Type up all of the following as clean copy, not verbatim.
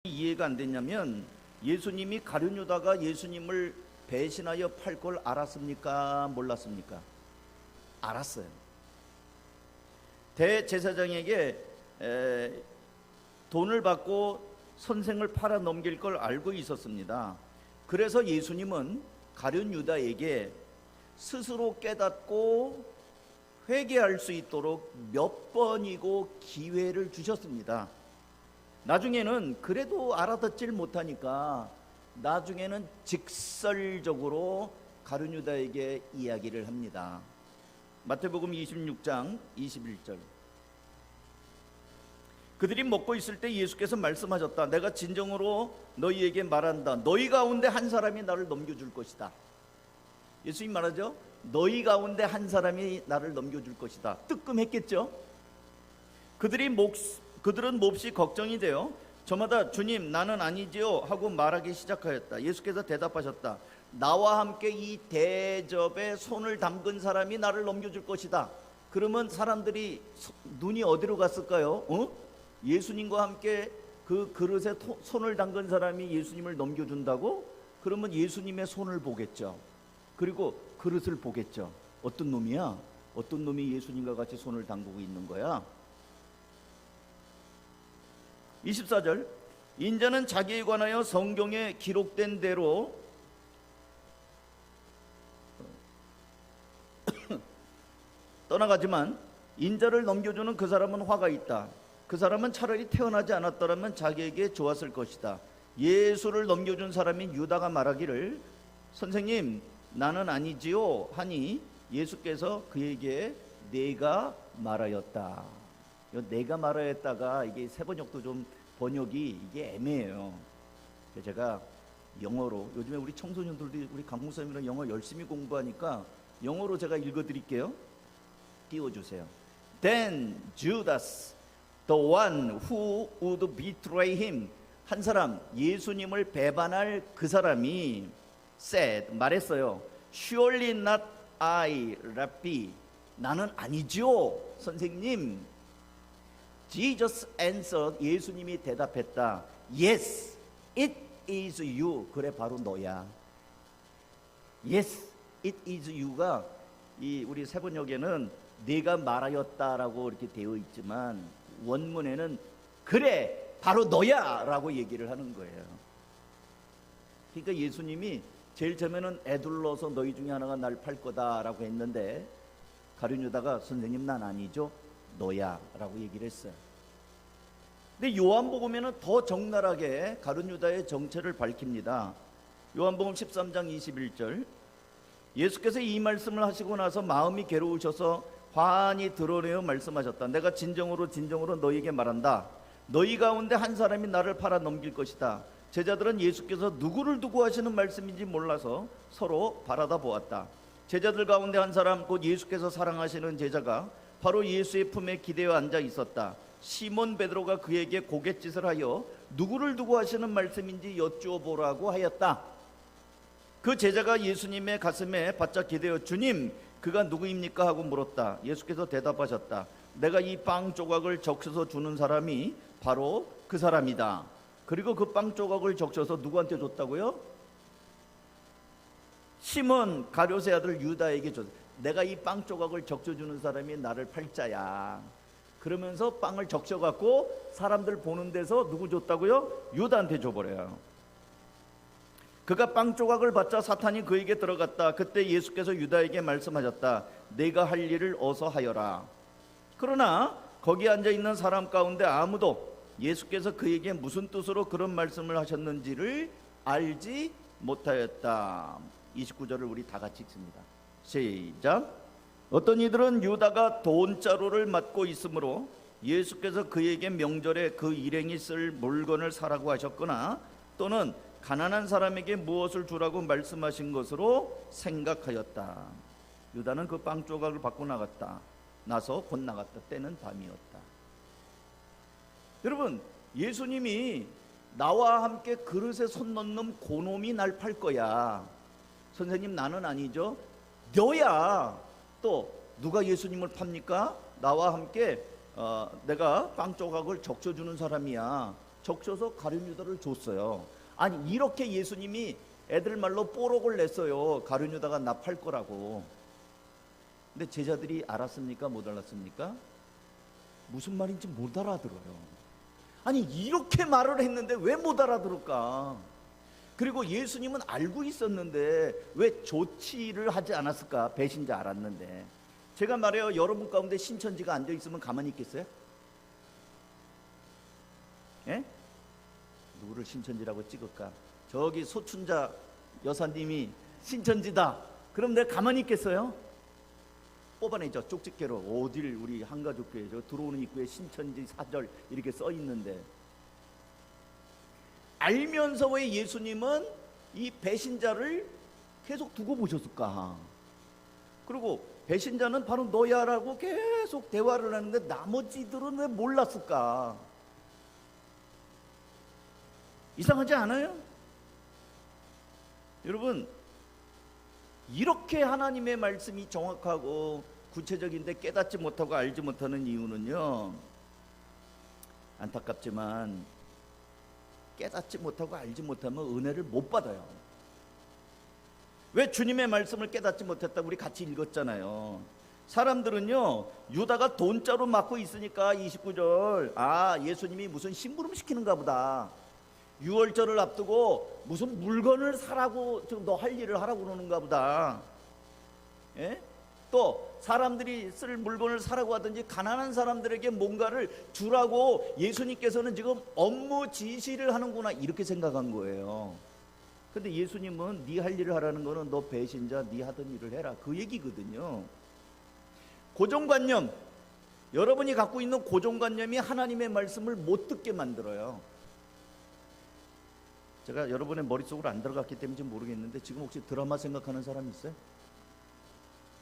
이해가 안 됐냐면, 예수님이 가룟 유다가 예수님을 배신하여 팔 걸 알았습니까? 몰랐습니까? 알았어요. 대제사장에게 돈을 받고 선생을 팔아 넘길 걸 알고 있었습니다. 그래서 예수님은 가룟 유다에게 스스로 깨닫고 회개할 수 있도록 몇 번이고 기회를 주셨습니다. 나중에는 그래도 알아듣질 못하니까 나중에는 직설적으로 가룟 유다에게 이야기를 합니다. 마태복음 26장 21절. 그들이 먹고 있을 때 예수께서 말씀하셨다. 내가 진정으로 너희에게 말한다. 너희 가운데 한 사람이 나를 넘겨줄 것이다. 예수님 말하죠. 너희 가운데 한 사람이 나를 넘겨줄 것이다. 뜨끔했겠죠. 그들은 몹시 걱정이 되어 저마다 주님 나는 아니지요 하고 말하기 시작하였다. 예수께서 대답하셨다. 나와 함께 이 대접에 손을 담근 사람이 나를 넘겨줄 것이다. 그러면 사람들이 눈이 어디로 갔을까요? 예수님과 함께 그 그릇에 손을 담근 사람이 예수님을 넘겨준다고? 그러면 예수님의 손을 보겠죠. 그리고 그릇을 보겠죠. 어떤 놈이야? 어떤 놈이 예수님과 같이 손을 담그고 있는 거야? 24절. 인자는 자기에 관하여 성경에 기록된 대로 떠나가지만 인자를 넘겨주는 그 사람은 화가 있다. 그 사람은 차라리 태어나지 않았더라면 자기에게 좋았을 것이다. 예수를 넘겨준 사람인 유다가 말하기를 선생님 나는 아니지요 하니 예수께서 그에게 내가 말하였다. 내가 말하였다가 이게 세번역도 좀 번역이 이게 애매해요. 제가 영어로 요즘에 우리 청소년들도 우리 강목사님이랑 영어 열심히 공부하니까 영어로 제가 읽어드릴게요. 띄워주세요. Then Judas, the one who would betray him, 한 사람 예수님을 배반할 그 사람이 said, 말했어요. Surely not I, Rabbi. 나는 아니죠, 선생님. Jesus answered, 예수님이 대답했다. Yes, it is you. 그래 바로 너야. Yes, it is you가 이 우리 세번역에는 네가 말하였다라고 이렇게 되어 있지만 원문에는 그래 바로 너야 라고 얘기를 하는 거예요. 그러니까 예수님이 제일 처음에는 애둘러서 너희 중에 하나가 날 팔 거다라고 했는데 가룟 유다가 선생님 난 아니죠, 너야 라고 얘기를 했어요. 근데 요한복음에는 더 적나라하게 가룟 유다의 정체를 밝힙니다. 요한복음 13장 21절. 예수께서 이 말씀을 하시고 나서 마음이 괴로우셔서 환히 드러내어 말씀하셨다. 내가 진정으로 너희에게 말한다. 너희 가운데 한 사람이 나를 팔아 넘길 것이다. 제자들은 예수께서 누구를 두고 하시는 말씀인지 몰라서 서로 바라다 보았다. 제자들 가운데 한 사람, 곧 예수께서 사랑하시는 제자가 바로 예수의 품에 기대어 앉아 있었다. 시몬 베드로가 그에게 고갯짓을 하여 누구를 두고 하시는 말씀인지 여쭈어보라고 하였다. 그 제자가 예수님의 가슴에 바짝 기대어 주님, 그가 누구입니까? 하고 물었다. 예수께서 대답하셨다. 내가 이 빵 조각을 적셔서 주는 사람이 바로 그 사람이다. 그리고 그 빵 조각을 적셔서 누구한테 줬다고요? 시몬 가룟의 아들 유다에게 줬다. 내가 이 빵 조각을 적셔주는 사람이 나를 팔 자야. 그러면서 빵을 적셔갖고 사람들 보는 데서 누구 줬다고요? 유다한테 줘버려요. 그가 빵 조각을 받자 사탄이 그에게 들어갔다. 그때 예수께서 유다에게 말씀하셨다. 내가 할 일을 어서 하여라. 그러나 거기 앉아있는 사람 가운데 아무도 예수께서 그에게 무슨 뜻으로 그런 말씀을 하셨는지를 알지 못하였다. 29절을 우리 다 같이 읽습니다. 시작. 어떤 이들은 유다가 돈자루를 맡고 있으므로 예수께서 그에게 명절에 그 일행이 쓸 물건을 사라고 하셨거나 또는 가난한 사람에게 무엇을 주라고 말씀하신 것으로 생각하였다. 유다는 그 빵 조각을 받고 나서 곧 나갔다. 때는 밤이었다. 여러분, 예수님이 나와 함께 그릇에 손 넣는 고놈이 날 팔 거야. 선생님 나는 아니죠, 너야. 또 누가 예수님을 팝니까? 나와 함께 내가 빵 조각을 적셔주는 사람이야. 적셔서 가룟 유다를 줬어요. 아니 이렇게 예수님이 애들 말로 뽀록을 냈어요. 가룟 유다가 나 팔 거라고. 근데 제자들이 알았습니까? 못 알았습니까? 무슨 말인지 못 알아들어요. 아니 이렇게 말을 했는데 왜 못 알아들을까? 그리고 예수님은 알고 있었는데 왜 조치를 하지 않았을까? 배신자 알았는데. 제가 말해요, 여러분 가운데 신천지가 앉아있으면 가만히 있겠어요? 예? 누구를 신천지라고 찍을까? 저기 소춘자 여사님이 신천지다. 그럼 내가 가만히 있겠어요? 뽑아내죠. 쪽집게로. 어딜 우리 한가족교회 저 들어오는 입구에 신천지 사절 이렇게 써 있는데, 알면서 왜 예수님은 이 배신자를 계속 두고 보셨을까? 그리고 배신자는 바로 너야라고 계속 대화를 하는데 나머지들은 왜 몰랐을까? 이상하지 않아요? 여러분, 이렇게 하나님의 말씀이 정확하고 구체적인데 깨닫지 못하고 알지 못하는 이유는요, 안타깝지만 깨닫지 못하고 알지 못하면 은혜를 못 받아요. 왜 주님의 말씀을 깨닫지 못했다고 우리 같이 읽었잖아요. 사람들은요, 유다가 돈자루 맞고 있으니까 29절, 아 예수님이 무슨 심부름 시키는가 보다, 유월절을 앞두고 무슨 물건을 사라고, 너 할 일을 하라고 그러는가 보다. 예? 또 사람들이 쓸 물건을 사라고 하든지 가난한 사람들에게 뭔가를 주라고 예수님께서는 지금 업무 지시를 하는구나, 이렇게 생각한 거예요. 근데 예수님은 네 할 일을 하라는 거는 너 배신자, 네 하던 일을 해라, 그 얘기거든요. 고정관념, 여러분이 갖고 있는 고정관념이 하나님의 말씀을 못 듣게 만들어요. 제가 여러분의 머릿속으로 안 들어갔기 때문인지 모르겠는데, 지금 혹시 드라마 생각하는 사람 있어요?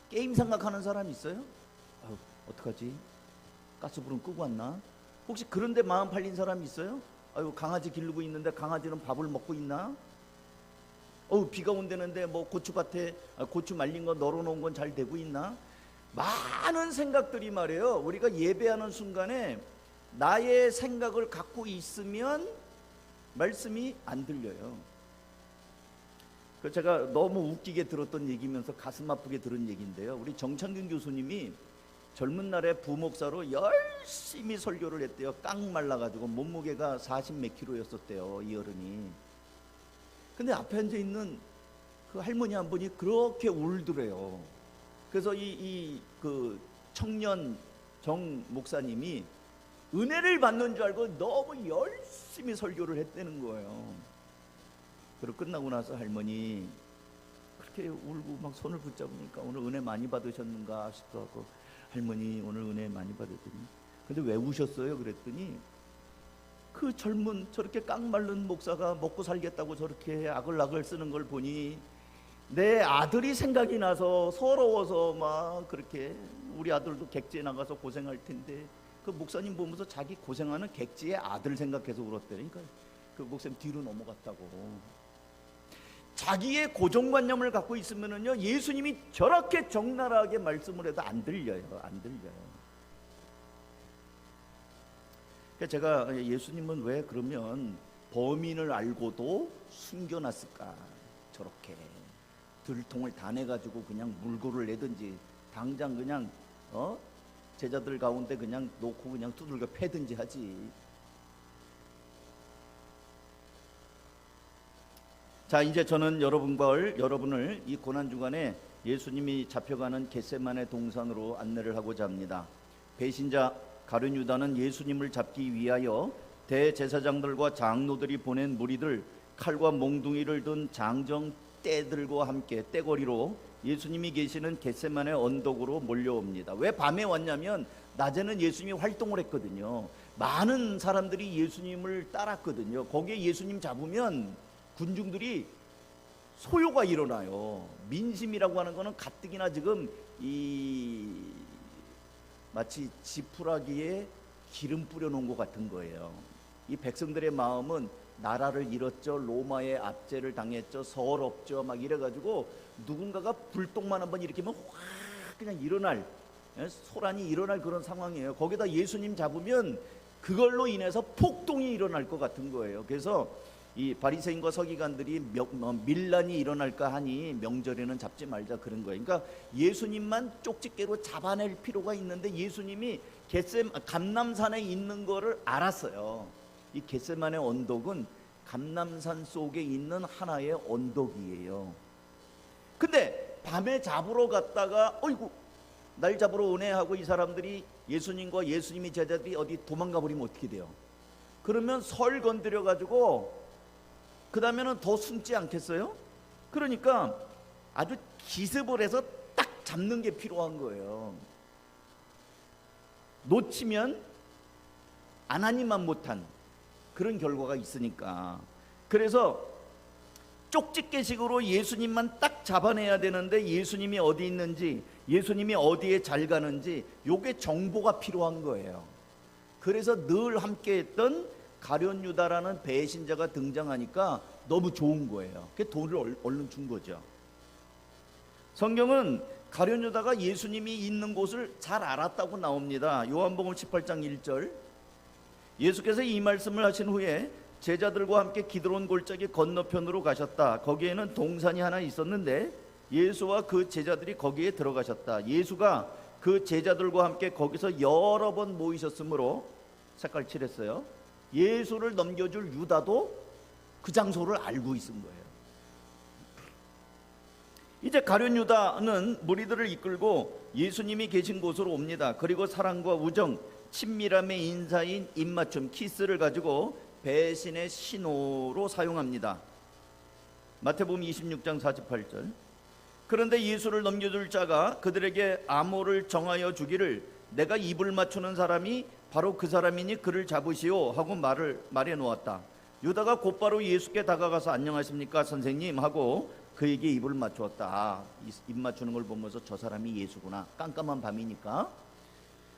게임 생각하는 사람 있어요? 아유, 어떡하지? 가스불은 끄고 왔나? 혹시 그런데 마음 팔린 사람 있어요? 아유, 강아지 기르고 있는데 강아지는 밥을 먹고 있나? 비가 온다는데 뭐 고추밭에 고추 말린 거 널어놓은 건 잘 되고 있나? 많은 생각들이 말이에요, 우리가 예배하는 순간에 나의 생각을 갖고 있으면 말씀이 안 들려요. 제가 너무 웃기게 들었던 얘기면서 가슴 아프게 들은 얘기인데요, 우리 정창균 교수님이 젊은 날에 부목사로 열심히 설교를 했대요. 깡 말라가지고 몸무게가 40 몇 킬로였었대요, 이 어른이. 근데 앞에 앉아 있는 그 할머니 한 분이 그렇게 울더래요. 그래서 그 청년 정 목사님이 은혜를 받는 줄 알고 너무 열심히 설교를 했다는 거예요. 그리고 끝나고 나서 할머니 그렇게 울고 막 손을 붙잡으니까 오늘 은혜 많이 받으셨는가 싶기도 하고, 할머니 오늘 은혜 많이 받았더니, 근데 왜 우셨어요? 그랬더니 그 젊은 저렇게 깡마른 목사가 먹고 살겠다고 저렇게 아글아글 쓰는 걸 보니 내 아들이 생각이 나서 서러워서 막 그렇게, 우리 아들도 객지에 나가서 고생할 텐데 그 목사님 보면서 자기 고생하는 객지의 아들 생각해서 울었다니까. 그 목사님 뒤로 넘어갔다고. 자기의 고정관념을 갖고 있으면은요, 예수님이 저렇게 적나라하게 말씀을 해도 안 들려요. 안 들려요. 그러니까 제가 예수님은 왜 그러면 범인을 알고도 숨겨놨을까? 저렇게 들통을 다 내가지고 그냥 물고를 내든지, 당장 그냥 제자들 가운데 그냥 놓고 그냥 두들겨 패든지 하지. 자, 이제 저는 여러분을 이 고난주간에 예수님이 잡혀가는 겟세마네 동산으로 안내를 하고자 합니다. 배신자 가룟 유다는 예수님을 잡기 위하여 대제사장들과 장로들이 보낸 무리들, 칼과 몽둥이를 든 장정 떼들과 함께 떼거리로 예수님이 계시는 겟세마네 언덕으로 몰려옵니다. 왜 밤에 왔냐면 낮에는 예수님이 활동을 했거든요. 많은 사람들이 예수님을 따랐거든요. 거기에 예수님 잡으면 군중들이 소요가 일어나요. 민심이라고 하는 거는 가뜩이나 지금 마치 지푸라기에 기름 뿌려놓은 것 같은 거예요. 이 백성들의 마음은 나라를 잃었죠, 로마의 압제를 당했죠, 서럽죠, 막 이래가지고 누군가가 불똥만 한번 일으키면 확 그냥 일어날, 소란이 일어날 그런 상황이에요. 거기다 예수님 잡으면 그걸로 인해서 폭동이 일어날 것 같은 거예요. 그래서 이 바리새인과 서기관들이 밀란이 일어날까 하니 명절에는 잡지 말자 그런 거예요. 그러니까 예수님만 쪽집게로 잡아낼 필요가 있는데 예수님이 감람산에 있는 거를 알았어요. 이 겟세마네 언덕은 감람산 속에 있는 하나의 언덕이에요. 근데 밤에 잡으러 갔다가 어이구 날 잡으러 오네 하고 이 사람들이 예수님과 예수님의 제자들이 어디 도망가 버리면 어떻게 돼요? 그러면 설 건드려 가지고 그 다음에는 더 숨지 않겠어요? 그러니까 아주 기습을 해서 딱 잡는 게 필요한 거예요. 놓치면 하나님만 못한 그런 결과가 있으니까. 그래서 쪽집게식으로 예수님만 딱 잡아내야 되는데 예수님이 어디 있는지, 예수님이 어디에 잘 가는지 요게 정보가 필요한 거예요. 그래서 늘 함께했던 가룟 유다라는 배신자가 등장하니까 너무 좋은 거예요. 그 돈을 얼른 준 거죠. 성경은 가룟 유다가 예수님이 있는 곳을 잘 알았다고 나옵니다. 요한복음 18장 1절. 예수께서 이 말씀을 하신 후에 제자들과 함께 기드론 골짜기 건너편으로 가셨다. 거기에는 동산이 하나 있었는데 예수와 그 제자들이 거기에 들어가셨다. 예수가 그 제자들과 함께 거기서 여러 번 모이셨으므로 색깔 칠했어요. 예수를 넘겨줄 유다도 그 장소를 알고 있은 거예요. 이제 가룟 유다는 무리들을 이끌고 예수님이 계신 곳으로 옵니다. 그리고 사랑과 우정, 친밀함의 인사인 입맞춤, 키스를 가지고 배신의 신호로 사용합니다. 마태복음 26장 48절. 그런데 예수를 넘겨줄 자가 그들에게 암호를 정하여 주기를 내가 입을 맞추는 사람이 바로 그 사람이니 그를 잡으시오 하고 말해 놓았다. 유다가 곧바로 예수께 다가가서 안녕하십니까 선생님 하고 그에게 입을 맞추었다. 입 맞추는 걸 보면서 저 사람이 예수구나. 깜깜한 밤이니까.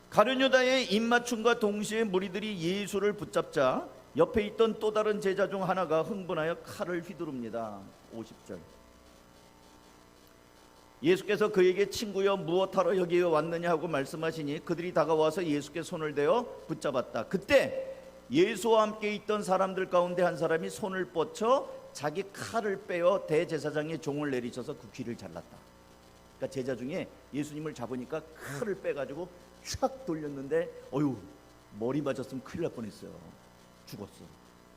가룟 유다의 입 맞춤과 동시에 무리들이 예수를 붙잡자 옆에 있던 또 다른 제자 중 하나가 흥분하여 칼을 휘두릅니다. 50절. 예수께서 그에게 친구여 무엇하러 여기에 왔느냐 하고 말씀하시니 그들이 다가와서 예수께 손을 대어 붙잡았다. 그때 예수와 함께 있던 사람들 가운데 한 사람이 손을 뻗쳐 자기 칼을 빼어 대제사장의 종을 내리쳐서 그 귀를 잘랐다. 그러니까 제자 중에 예수님을 잡으니까 칼을 빼가지고 촥 돌렸는데 어휴 머리 맞았으면 큰일 날 뻔했어요. 죽었어.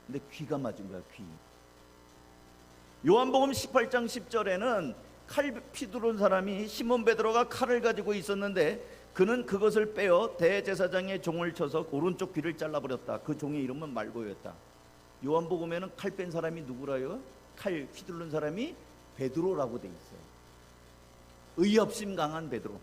근데 귀가 맞은 거야. 귀. 요한복음 18장 10절에는 칼 휘두른 사람이 시몬 베드로가 칼을 가지고 있었는데 그는 그것을 빼어 대제사장의 종을 쳐서 오른쪽 귀를 잘라버렸다. 그 종의 이름은 말고였다. 요한복음에는 칼 뺀 사람이 누구라요? 칼 휘두른 사람이 베드로라고 돼 있어요. 의협심 강한 베드로.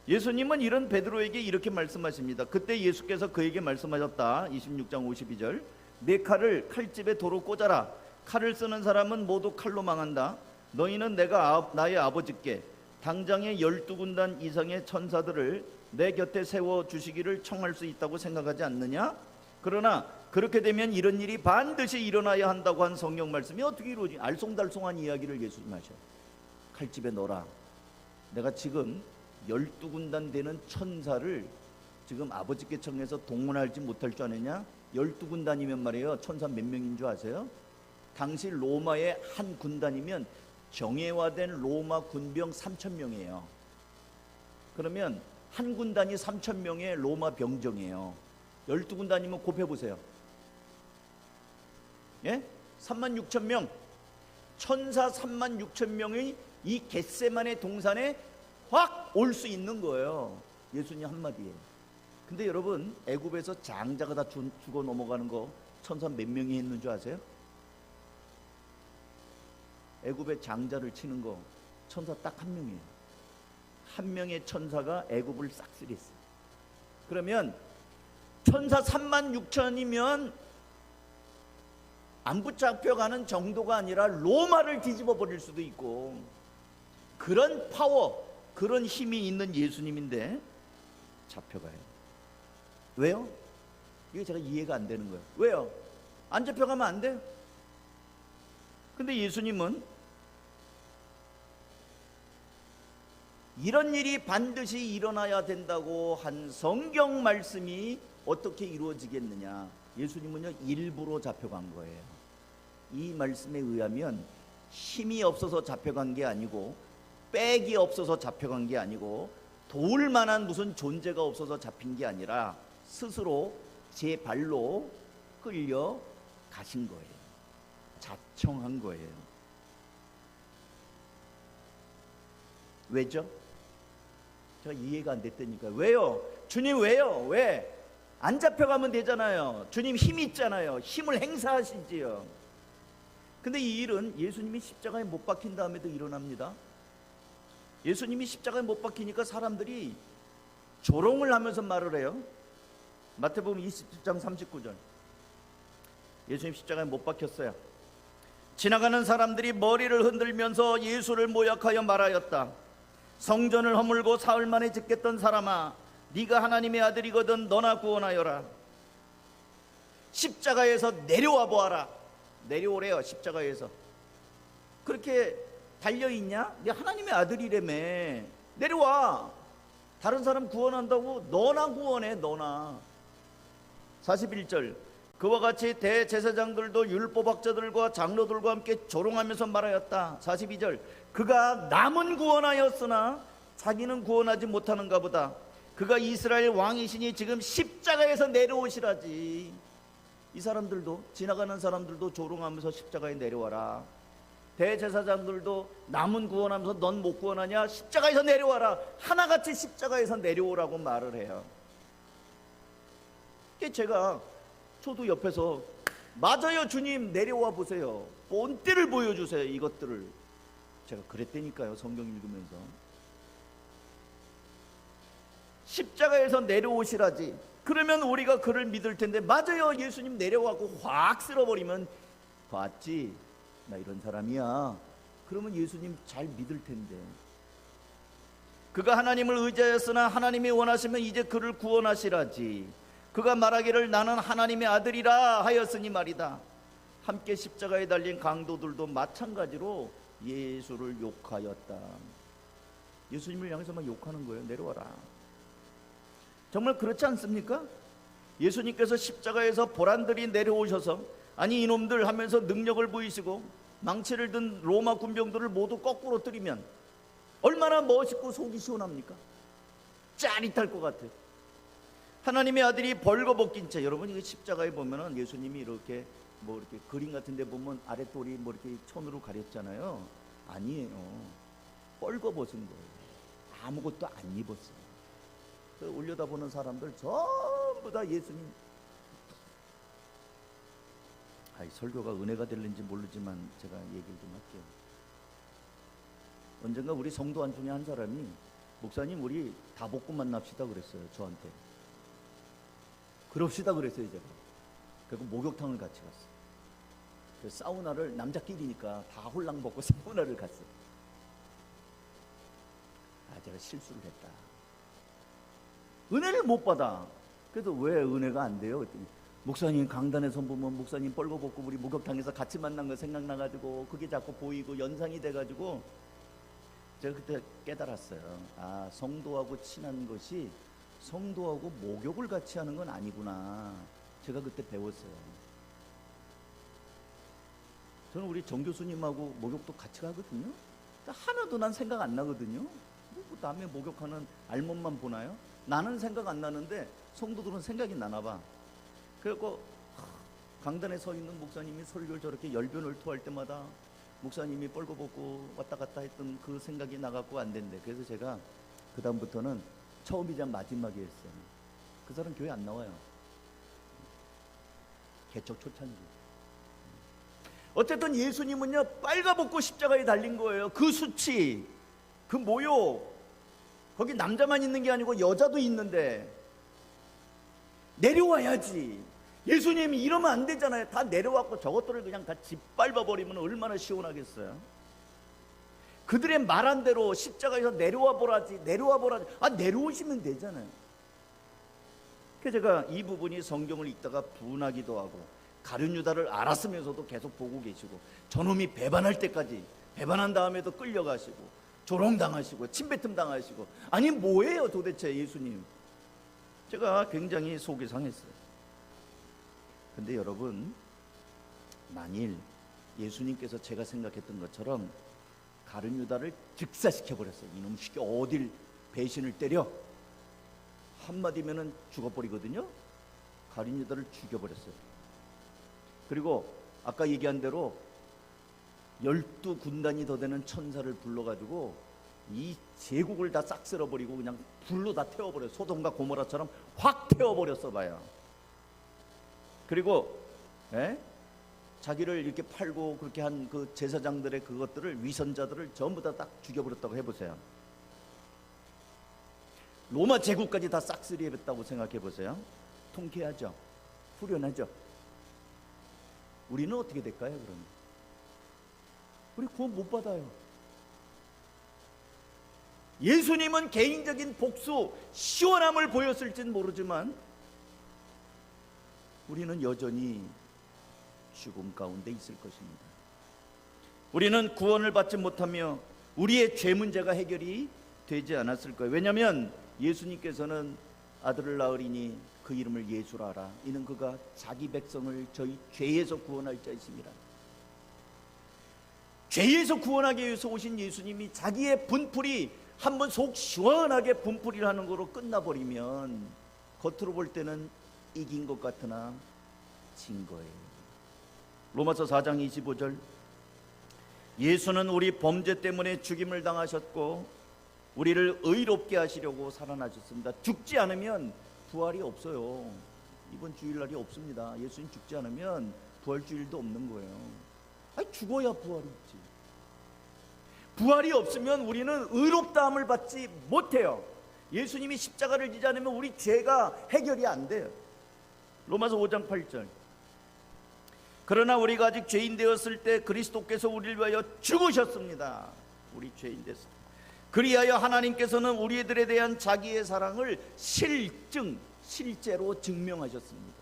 예수님은 이런 베드로에게 이렇게 말씀하십니다. 그때 예수께서 그에게 말씀하셨다. 26장 52절. 내 칼을 칼집에 도로 꽂아라. 칼을 쓰는 사람은 모두 칼로 망한다. 너희는 내가 나의 아버지께 당장에 12군단 이상의 천사들을 내 곁에 세워주시기를 청할 수 있다고 생각하지 않느냐? 그러나 그렇게 되면 이런 일이 반드시 일어나야 한다고 한 성경 말씀이 어떻게 이루어지? 알쏭달쏭한 이야기를 예수님 하셔. 칼집에 넣어라. 내가 지금 12군단 되는 천사를 지금 아버지께 청해서 동원할지 못할 줄 아느냐? 12군단이면 말이에요. 천사 몇 명인 줄 아세요? 당시 로마의 한 군단이면 정예화된 로마 군병 3,000명이에요. 그러면 한 군단이 3,000명의 로마 병정이에요. 12군단이면 곱해보세요. 예? 36,000명. 천사 36,000명이 이 겟세마네 동산에 확 올 수 있는 거예요. 예수님 한마디에. 근데 여러분 애굽에서 장자가 다 죽어 넘어가는 거 천사 몇 명이 했는 줄 아세요? 애굽의 장자를 치는 거 천사 딱 한 명이에요. 한 명의 천사가 애굽을 싹쓸이했어요. 그러면 천사 36,000이면 안 붙잡혀가는 정도가 아니라 로마를 뒤집어 버릴 수도 있고 그런 파워, 그런 힘이 있는 예수님인데 잡혀가요. 왜요? 이게 제가 이해가 안 되는 거예요. 왜요? 안 잡혀가면 안 돼요. 근데 예수님은 이런 일이 반드시 일어나야 된다고 한 성경 말씀이 어떻게 이루어지겠느냐? 예수님은요 일부러 잡혀간 거예요. 이 말씀에 의하면 힘이 없어서 잡혀간 게 아니고, 백이 없어서 잡혀간 게 아니고, 도울 만한 무슨 존재가 없어서 잡힌 게 아니라 스스로 제 발로 끌려 가신 거예요. 자청한 거예요. 왜죠? 제가 이해가 안 됐다니까요. 왜요? 주님 왜요? 왜? 안 잡혀가면 되잖아요. 주님 힘 있잖아요. 힘을 행사하시지요. 근데 이 일은 예수님이 십자가에 못 박힌 다음에도 일어납니다. 예수님이 십자가에 못 박히니까 사람들이 조롱을 하면서 말을 해요. 마태복음 27장 39절. 예수님 십자가에 못 박혔어요. 지나가는 사람들이 머리를 흔들면서 예수를 모욕하여 말하였다. 성전을 허물고 사흘 만에 짓겠던 사람아, 네가 하나님의 아들이거든 너나 구원하여라. 십자가에서 내려와 보아라. 내려오래요. 십자가에서 그렇게 달려있냐? 네 하나님의 아들이라며. 내려와. 다른 사람 구원한다고 너나 구원해. 너나. 41절. 그와 같이 대제사장들도 율법학자들과 장로들과 함께 조롱하면서 말하였다. 42절. 그가 남은 구원하였으나 자기는 구원하지 못하는가 보다. 그가 이스라엘 왕이시니 지금 십자가에서 내려오시라지. 이 사람들도, 지나가는 사람들도 조롱하면서 십자가에 내려와라. 대제사장들도 남은 구원하면서 넌 못 구원하냐? 십자가에서 내려와라. 하나같이 십자가에서 내려오라고 말을 해요. 저도 옆에서 맞아요 주님, 내려와 보세요. 본때를 보여주세요. 이것들을 제가 그랬다니까요. 성경 읽으면서 십자가에서 내려오시라지. 그러면 우리가 그를 믿을 텐데, 맞아요 예수님 내려와고 확 쓸어버리면, 봤지 나 이런 사람이야, 그러면 예수님 잘 믿을 텐데. 그가 하나님을 의지하였으나 하나님이 원하시면 이제 그를 구원하시라지. 그가 말하기를 나는 하나님의 아들이라 하였으니 말이다. 함께 십자가에 달린 강도들도 마찬가지로 예수를 욕하였다. 예수님을 향해서 막 욕하는 거예요. 내려와라. 정말 그렇지 않습니까? 예수님께서 십자가에서 보란들이 내려오셔서 아니 이놈들 하면서 능력을 보이시고 망치를 든 로마 군병들을 모두 거꾸로 뜨리면 얼마나 멋있고 속이 시원합니까? 짜릿할 것 같아요. 하나님의 아들이 벌거벗긴 채, 여러분 이거 십자가에 보면은 예수님이 이렇게 뭐 이렇게 그림 같은 데 보면 아랫돌이 뭐 이렇게 천으로 가렸잖아요. 아니에요. 벌거벗은 거예요. 아무것도 안 입었어요. 올려다보는 사람들 전부 다 예수님. 설교가 은혜가 될는지 모르지만 제가 얘기를 좀 할게요. 언젠가 우리 성도한 중에 한 사람이 목사님 우리 다 먹고 만납시다 그랬어요. 저한테. 그럽시다 그랬어요. 제가. 그리고 목욕탕을 같이 갔어요. 그 사우나를 남자끼리니까 다 홀랑 벗고 사우나를 갔어요. 제가 실수를 했다. 은혜를 못 받아. 그래도 왜 은혜가 안 돼요? 그랬더니 목사님 강단에서 보면 목사님 뻘거벗고 우리 목욕탕에서 같이 만난 거 생각나가지고 그게 자꾸 보이고 연상이 돼가지고 제가 그때 깨달았어요. 성도하고 친한 것이 성도하고 목욕을 같이 하는 건 아니구나. 제가 그때 배웠어요. 저는 우리 정 교수님하고 목욕도 같이 가거든요. 하나도 난 생각 안 나거든요. 뭐 남의 목욕하는 알몸만 보나요? 나는 생각 안 나는데 성도들은 생각이 나나 봐. 그래갖고 강단에 서 있는 목사님이 설교를 저렇게 열변을 토할 때마다 목사님이 뻘거벗고 왔다 갔다 했던 그 생각이 나갖고 안 된대. 그래서 제가 그 다음부터는 처음이자 마지막에 했어요. 그 사람 교회 안 나와요. 개척 초창기. 어쨌든 예수님은요 빨가벗고 십자가에 달린 거예요. 그 수치, 그 모욕, 거기 남자만 있는 게 아니고 여자도 있는데 내려와야지. 예수님이 이러면 안 되잖아요. 다 내려왔고 저것들을 그냥 다 짓밟아버리면 얼마나 시원하겠어요. 그들의 말한 대로 십자가에서 내려와 보라지, 내려와 보라지. 내려오시면 되잖아요. 그래서 제가 이 부분이 성경을 읽다가 분하기도 하고, 가룟 유다를 알았으면서도 계속 보고 계시고, 저놈이 배반할 때까지, 배반한 다음에도 끌려가시고 조롱당하시고 침뱉음 당하시고, 아니 뭐예요 도대체 예수님? 제가 굉장히 속이 상했어요. 근데 여러분, 만일 예수님께서 제가 생각했던 것처럼 가룟 유다를 즉사시켜 버렸어요. 이놈 시켜 어딜 배신을 때려, 한마디면은 죽어버리거든요. 가룟 유다를 죽여버렸어요. 그리고 아까 얘기한 대로 12군단이 더 되는 천사를 불러가지고 이 제국을 다 싹 쓸어버리고 그냥 불로 다 태워버려요. 소돔과 고모라처럼 확 태워버렸어 봐요. 그리고 자기를 이렇게 팔고 그렇게 한 그 제사장들의 그것들을, 위선자들을 전부 다 딱 죽여버렸다고 해보세요. 로마 제국까지 다 싹쓸이했다고 생각해보세요. 통쾌하죠? 후련하죠? 우리는 어떻게 될까요 그러면? 우리 구원 못 받아요. 예수님은 개인적인 복수, 시원함을 보였을진 모르지만 우리는 여전히 죽음 가운데 있을 것입니다. 우리는 구원을 받지 못하며 우리의 죄 문제가 해결이 되지 않았을 거예요. 왜냐하면 예수님께서는 아들을 낳으리니 그 이름을 예수라 하라. 이는 그가 자기 백성을 저희 죄에서 구원할 자이심이라. 죄에서 구원하기 위해서 오신 예수님이 자기의 분풀이 한번 속 시원하게 분풀이를 하는 거로 끝나버리면 겉으로 볼 때는 이긴 것 같으나 진 거예요. 로마서 4장 25절, 예수는 우리 범죄 때문에 죽임을 당하셨고 우리를 의롭게 하시려고 살아나셨습니다. 죽지 않으면 부활이 없어요. 이번 주일날이 없습니다. 예수님 죽지 않으면 부활주일도 없는 거예요. 아니, 죽어야 부활이 있지. 부활이 없으면 우리는 의롭다함을 받지 못해요. 예수님이 십자가를 지지 않으면 우리 죄가 해결이 안 돼요. 로마서 5장 8절, 그러나 우리가 아직 죄인 되었을 때 그리스도께서 우리를 위하여 죽으셨습니다. 우리 죄인 됐을 때. 그리하여 하나님께서는 우리들에 대한 자기의 사랑을 실제로 증명하셨습니다.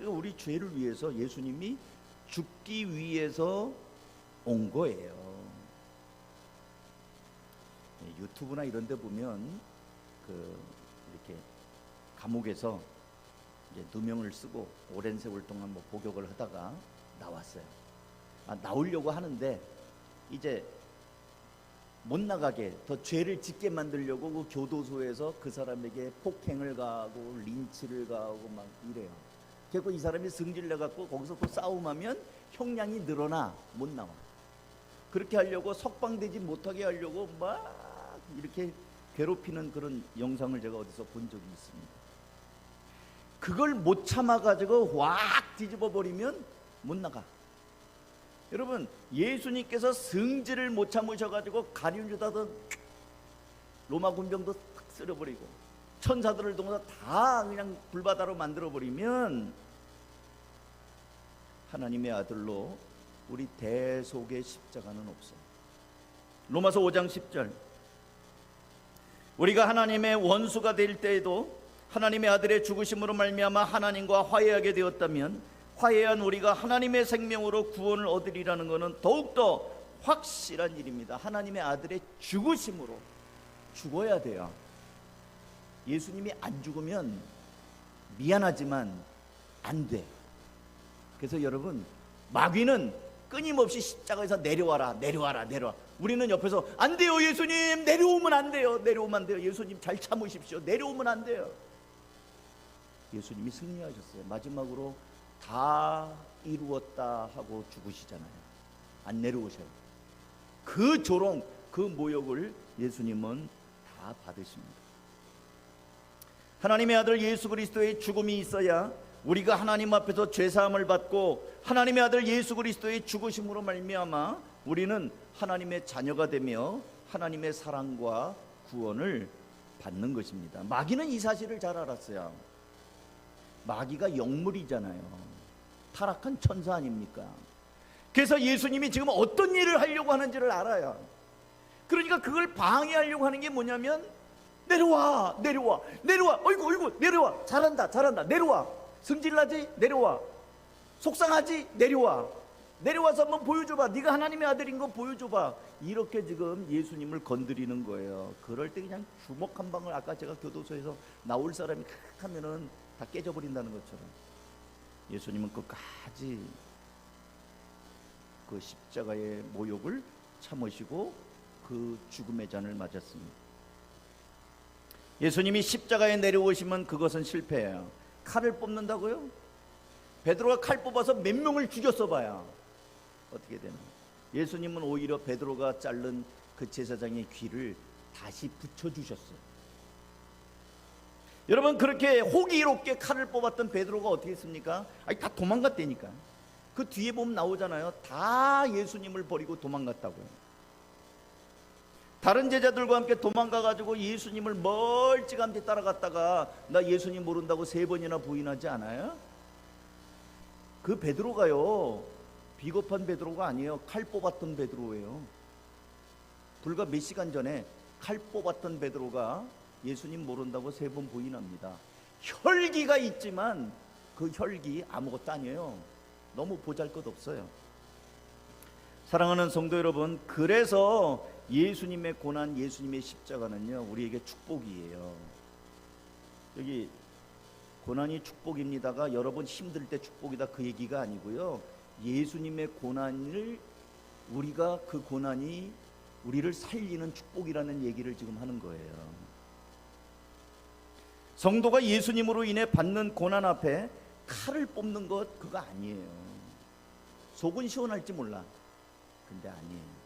우리 죄를 위해서 예수님이 죽기 위해서 온 거예요. 유튜브나 이런 데 보면 이렇게 감옥에서 이제 누명을 쓰고 오랜 세월 동안 복역을 하다가 나왔어요. 나오려고 하는데 이제 못 나가게, 더 죄를 짓게 만들려고 그 교도소에서 그 사람에게 폭행을 가하고 린치를 가하고 막 이래요. 결국 이 사람이 승질 내갖고 거기서 또 싸움하면 형량이 늘어나 못 나와. 그렇게 하려고, 석방되지 못하게 하려고 막 이렇게 괴롭히는 그런 영상을 제가 어디서 본 적이 있습니다. 그걸 못 참아가지고 확 뒤집어 버리면 못 나가. 여러분, 예수님께서 승질을 못 참으셔가지고 가룟 유다도 로마 군병도 탁 쓸어버리고 천사들을 동원해서 다 그냥 불바다로 만들어버리면 하나님의 아들로 우리 대속의 십자가는 없어요. 로마서 5장 10절, 우리가 하나님의 원수가 될 때에도 하나님의 아들의 죽으심으로 말미암아 하나님과 화해하게 되었다면 화해한 우리가 하나님의 생명으로 구원을 얻으리라는 것은 더욱더 확실한 일입니다. 하나님의 아들의 죽으심으로, 죽어야 돼요. 예수님이 안 죽으면 미안하지만 안 돼. 그래서 여러분, 마귀는 끊임없이 십자가에서 내려와라. 우리는 옆에서 안 돼요, 예수님 내려오면 안 돼요. 예수님 잘 참으십시오. 내려오면 안 돼요. 예수님이 승리하셨어요. 마지막으로 다 이루었다 하고 죽으시잖아요. 안 내려오셔요. 그 조롱, 그 모욕을 예수님은 다 받으십니다. 하나님의 아들 예수 그리스도의 죽음이 있어야 우리가 하나님 앞에서 죄사함을 받고 하나님의 아들 예수 그리스도의 죽으심으로 말미암아 우리는 하나님의 자녀가 되며 하나님의 사랑과 구원을 받는 것입니다. 마귀는 이 사실을 잘 알았어요. 마귀가 영물이잖아요. 타락한 천사 아닙니까? 그래서 예수님이 지금 어떤 일을 하려고 하는지를 알아요. 그러니까 그걸 방해하려고 하는 게 뭐냐면 내려와. 어이구 내려와. 잘한다. 내려와. 승질나지? 내려와. 속상하지? 내려와. 내려와서 한번 보여줘봐. 네가 하나님의 아들인 거 보여줘봐. 이렇게 지금 예수님을 건드리는 거예요. 그럴 때 그냥 주먹 한 방울, 아까 제가 교도소에서 나올 사람이 칵 하면은 다 깨져버린다는 것처럼 예수님은 끝까지 그 십자가의 모욕을 참으시고 그 죽음의 잔을 맞았습니다. 예수님이 십자가에 내려오시면 그것은 실패예요. 칼을 뽑는다고요? 베드로가 칼 뽑아서 몇 명을 죽였어 봐야 어떻게 되나? 예수님은 오히려 베드로가 자른 그 제사장의 귀를 다시 붙여주셨어요. 여러분, 그렇게 호기롭게 칼을 뽑았던 베드로가 어떻게 했습니까? 아니, 다 도망갔다니까. 그 뒤에 보면 나오잖아요. 다 예수님을 버리고 도망갔다고요. 다른 제자들과 함께 도망가가지고 예수님을 멀찌감치 따라갔다가 나 예수님 모른다고 3번이나 부인하지 않아요? 그 베드로가요, 비겁한 베드로가 아니에요. 칼 뽑았던 베드로예요. 불과 몇 시간 전에 칼 뽑았던 베드로가 예수님 모른다고 3번 부인합니다. 혈기가 있지만 그 혈기 아무것도 아니에요. 너무 보잘것없어요. 사랑하는 성도 여러분, 그래서 예수님의 고난, 예수님의 십자가는요, 우리에게 축복이에요. 여기 고난이 축복입니다가 여러분 힘들 때 축복이다 그 얘기가 아니고요, 예수님의 고난을 우리가 그 고난이 우리를 살리는 축복이라는 얘기를 지금 하는 거예요. 성도가 예수님으로 인해 받는 고난 앞에 칼을 뽑는 것 그거 아니에요. 속은 시원할지 몰라. 근데 아니에요.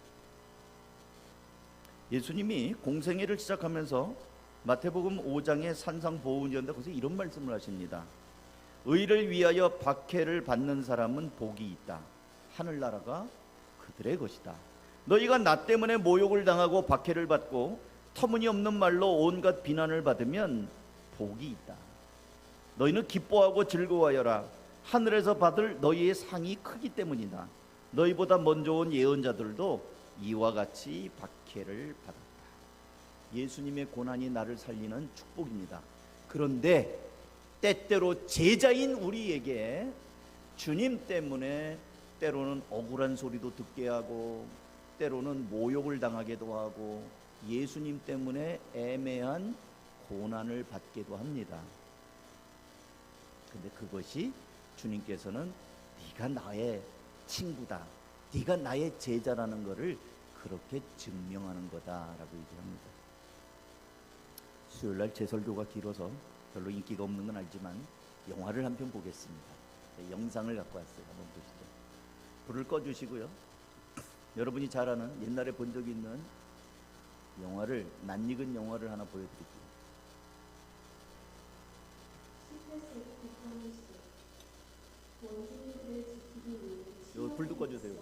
예수님이 공생애를 시작하면서 마태복음 5장의 산상보훈이었는데 거기서 이런 말씀을 하십니다. 의를 위하여 박해를 받는 사람은 복이 있다. 하늘나라가 그들의 것이다. 너희가 나 때문에 모욕을 당하고 박해를 받고 터무니없는 말로 온갖 비난을 받으면 복이 있다. 너희는 기뻐하고 즐거워하여라. 하늘에서 받을 너희의 상이 크기 때문이다. 너희보다 먼저 온 예언자들도 이와 같이 박해를 받았다. 예수님의 고난이 나를 살리는 축복입니다. 그런데 때때로 제자인 우리에게 주님 때문에 때로는 억울한 소리도 듣게 하고 때로는 모욕을 당하기도 하고 예수님 때문에 애매한 고난을 받기도 합니다. 근데 그것이 주님께서는 네가 나의 친구다, 네가 나의 제자라는 것을 그렇게 증명하는 거다라고 얘기합니다. 수요일날 제 설교가 길어서 별로 인기가 없는 건 알지만 영화를 한 편 보겠습니다. 영상을 갖고 왔어요. 한번 보시죠. 불을 꺼주시고요. 여러분이 잘 아는 옛날에 본 적이 있는 영화를, 낯익은 영화를 하나 보여드릴게요. 요 불도 꺼주세요.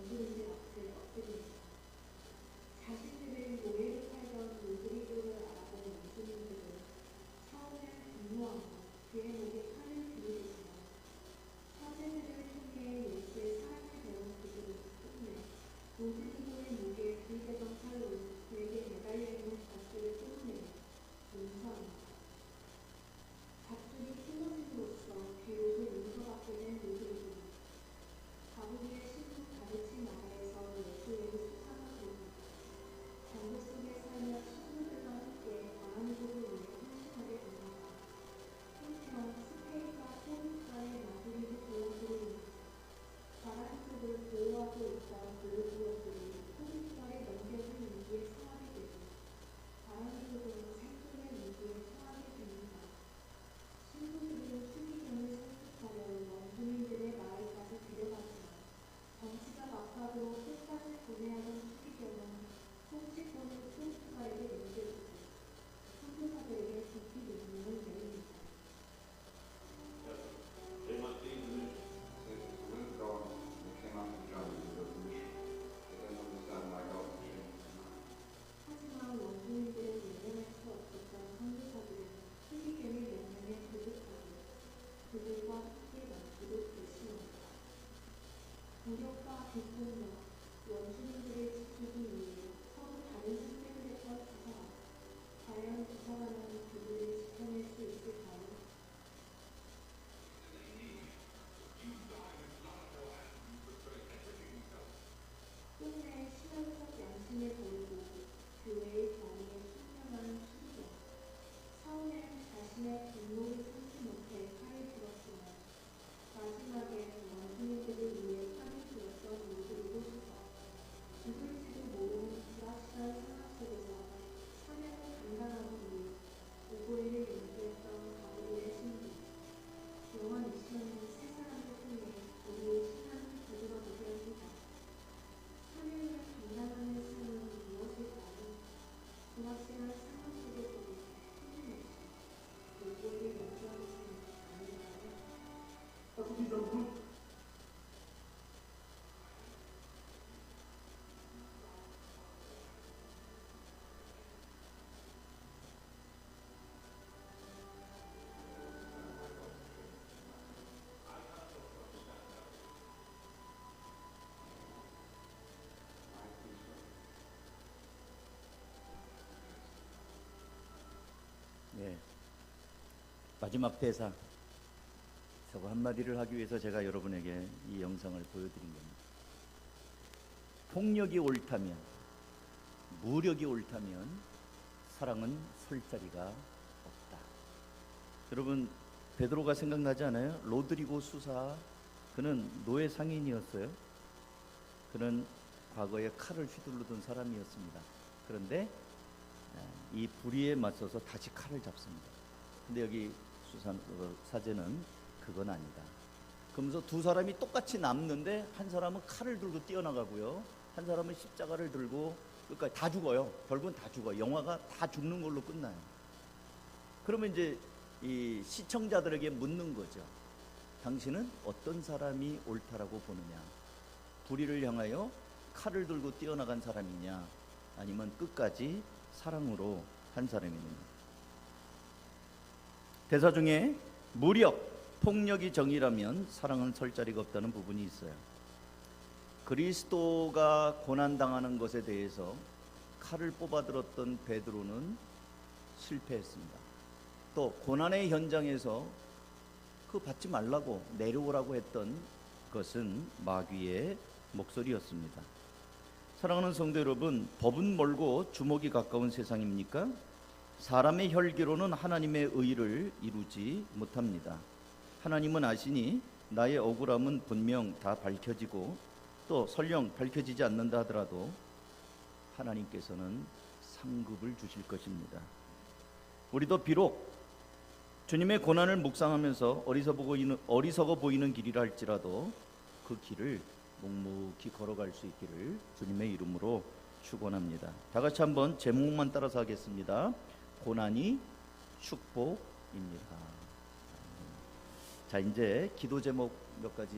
원수들의 낯을 없애줍니다. 자신들을 노예로 팔던 로드리고를 알아본 원수민들은 처음엔 분노하고 그의 목에 칼을 들이대지만 사제들을 통해 예수의 사랑을 배운 그들은 끝내 로드리고의 목에 들이대던 칼로 그에게 매달려 있는 밧줄을 끊어내며 용서합니다. 밧줄이 끊어짐으로써 비로소 용서받게 된 로드리고. 가부리의 신분 가르친 나라에서 예수의 수상하고 전도 속에 살며 친구들과 함께 바람족을 위해 헌신하게 됩니다. 한편 스페인과 포르투갈의 마드리드 구역들을 바람족을 보호하고 있던 그 구역들이 포르투갈에 넘겨진 위기에 처하게 되고 바람족은 생존의 위기에 처하게 됩니다. 신부들은 추기경을 설득하려 원주민들의 마을까지 데려갔지만 정치가 막하도록 끝까지 고뇌하던 추기경은 통치권을 포르투갈에게 넘겨주고 선교사들에게 깊이 눈물을 내립니다. 하지만 원주민들을 외면할 수 없었던 선교사들은 추기경의 명령에 불복하고 그들과 함께 남기로 결심합니다. 무력과 비폭력, 원주민들을 지키기 위해 서로 다른 선택을 했던 두 사람. 과연 두 사람은 그들을 지켜낼 수 있을까요? 끝내 신앙적 양심을 보이고 교회의 권위에 순명한 추기경. 처음엔 자신의 분노를 참지 못해 칼을 들었지만 마지막에 원주민들을 위해 칼을 들었던 로드리고 수사. 죽을지도 모르는 불확실한 상황 속에서 사명을 감당하기 위해 오보에를 연주했던 가브리엘 신부. 영화 미션은 세 사람을 통해 우리의 신앙을 되돌아보게 합니다. 사명을 감당하는 삶은 무엇일까요? 불확실한 상황 속에서도 힘을 내서 오보에를 연주하는 삶이 아닐까요? 예. 마지막 대사. 저거 한마디를 하기 위해서 제가 여러분에게 이 영상을 보여드린 겁니다. 폭력이 옳다면, 무력이 옳다면 사랑은 설 자리가 없다. 여러분, 베드로가 생각나지 않아요? 로드리고 수사, 그는 노예 상인이었어요. 그는 과거에 칼을 휘두르던 사람이었습니다. 그런데 이 불의에 맞서서 다시 칼을 잡습니다. 근데 여기 사제는 그건 아니다. 그러면서 두 사람이 똑같이 남는데 한 사람은 칼을 들고 뛰어나가고요, 한 사람은 십자가를 들고 끝까지 다 죽어요. 결국은 다 죽어요. 영화가 다 죽는 걸로 끝나요. 그러면 이제 이 시청자들에게 묻는 거죠. 당신은 어떤 사람이 옳다라고 보느냐? 불의를 향하여 칼을 들고 뛰어나간 사람이냐, 아니면 끝까지 사랑으로 한 사람이냐? 대사 중에 무력, 폭력이 정의라면 사랑은 설 자리가 없다는 부분이 있어요. 그리스도가 고난당하는 것에 대해서 칼을 뽑아들었던 베드로는 실패했습니다. 또 고난의 현장에서 그 받지 말라고 내려오라고 했던 것은 마귀의 목소리였습니다. 사랑하는 성도 여러분, 법은 멀고 주먹이 가까운 세상입니까? 사람의 혈기로는 하나님의 의를 이루지 못합니다. 하나님은 아시니 나의 억울함은 분명 다 밝혀지고 또 설령 밝혀지지 않는다 하더라도 하나님께서는 상급을 주실 것입니다. 우리도 비록 주님의 고난을 묵상하면서 어리석어 보이는 길이라 할지라도 그 길을 묵묵히 걸어갈 수 있기를 주님의 이름으로 축원합니다. 다 같이 한번 제목만 따라서 하겠습니다. 고난이 축복입니다. 자, 이제 기도 제목 몇 가지